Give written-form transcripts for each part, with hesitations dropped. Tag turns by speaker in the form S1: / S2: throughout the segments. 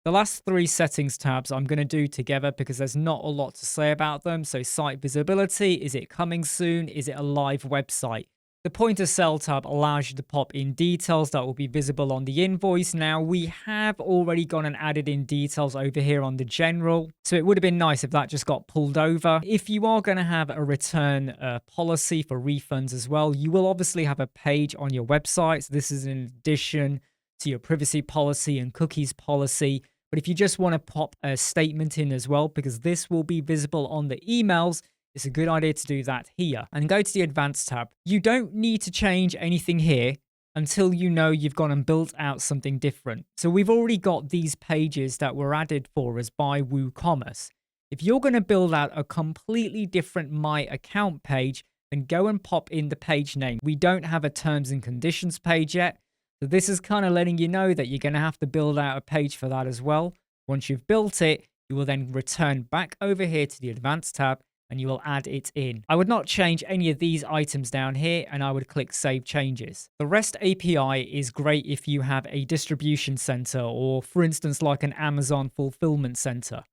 S1: The last three settings tabs I'm going to do together because there's not a lot to say about them. So site visibility, is it coming soon? Is it a live website? The point of sale tab allows you to pop in details that will be visible on the invoice. Now, we have already gone and added in details over here on the general, so it would have been nice if that just got pulled over. If you are going to have a return policy for refunds as well, you will obviously have a page on your website. So this is in addition to your privacy policy and cookies policy. But if you just want to pop a statement in as well, because this will be visible on the emails, it's a good idea to do that here. And go to the advanced tab. You don't need to change anything here until you know you've gone and built out something different. So we've already got these pages that were added for us by WooCommerce. If you're going to build out a completely different My Account page, then go and pop in the page name. We don't have a terms and conditions page yet. So this is kind of letting you know that you're going to have to build out a page for that as well. Once you've built it, you will then return back over here to the advanced tab and you will add it in. I would not change any of these items down here and I would click Save Changes. The REST API is great if you have a distribution center or, for instance, like an Amazon fulfillment center.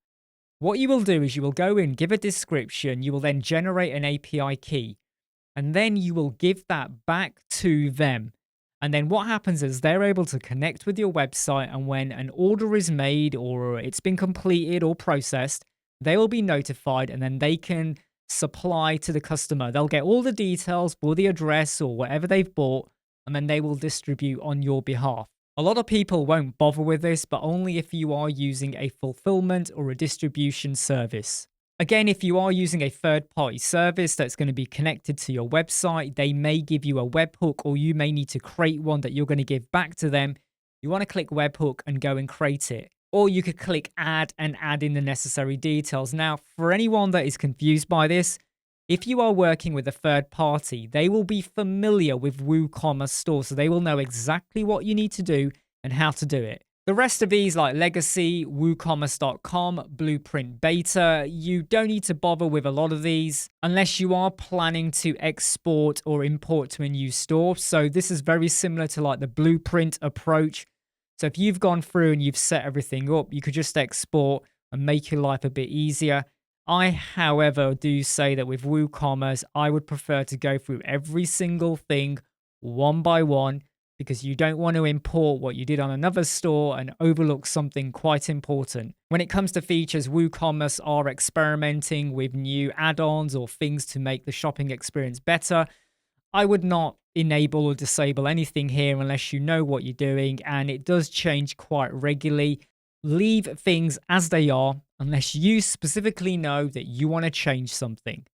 S1: What you will do is you will go in, give a description, you will then generate an API key, and then you will give that back to them. And then what happens is they're able to connect with your website, and when an order is made or it's been completed or processed, they will be notified and then they can supply to the customer. They'll get all the details for the address or whatever they've bought, and then they will distribute on your behalf. A lot of people won't bother with this, but only if you are using a fulfillment or a distribution service. Again, if you are using a third-party service that's going to be connected to your website, they may give you a webhook or you may need to create one that you're going to give back to them. You want to click webhook and go and create it. Or you could click add and add in the necessary details. Now, for anyone that is confused by this, if you are working with a third party, they will be familiar with WooCommerce Store, so they will know exactly what you need to do and how to do it. The rest of these, like Legacy, WooCommerce.com, Blueprint Beta, you don't need to bother with a lot of these unless you are planning to export or import to a new store. So this is very similar to like the Blueprint approach. So if you've gone through and you've set everything up, you could just export and make your life a bit easier. I, however, do say that with WooCommerce, I would prefer to go through every single thing one by one because you don't want to import what you did on another store and overlook something quite important. When it comes to features, WooCommerce are experimenting with new add-ons or things to make the shopping experience better. I would not enable or disable anything here unless you know what you're doing, and it does change quite regularly. Leave things as they are unless you specifically know that you want to change something.